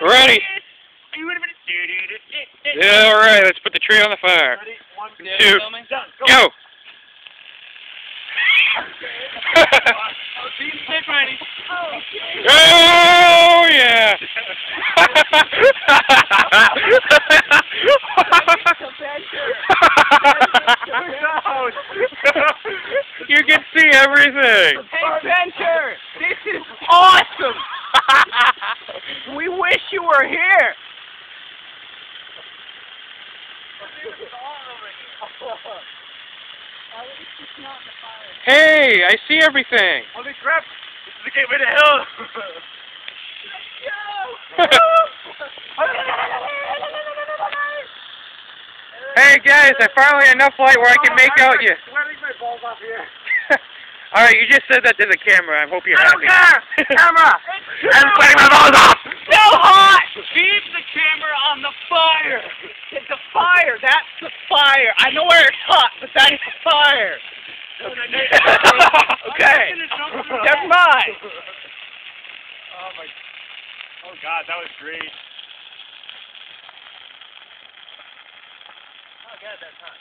Ready. Yeah, all right. Let's put the tree on the fire. Ready? 1, 2, go. Oh yeah! You can see everything. Hey, Spencer, this is awesome. We wish you were here. Hey, I see everything. Holy crap! This is the gateway to hell! Hey guys, I finally had enough light where I can make out you. Sweating my balls off here. Alright, you just said that to the camera. I hope you're I don't happy. care! Camera! I'm sweating my balls off! So hot! Keep the camera on the fire. It's a fire. That's the fire. I know where it's hot, but that's the fire. Okay. Never mind. Oh God, that was great. Oh God, that's hot.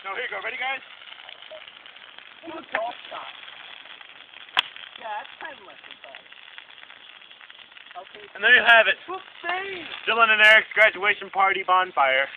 So here you go. Ready, guys? Yeah, that's kind of less than fire. Okay. And there you have it. Dylan and Erik's graduation party bonfire.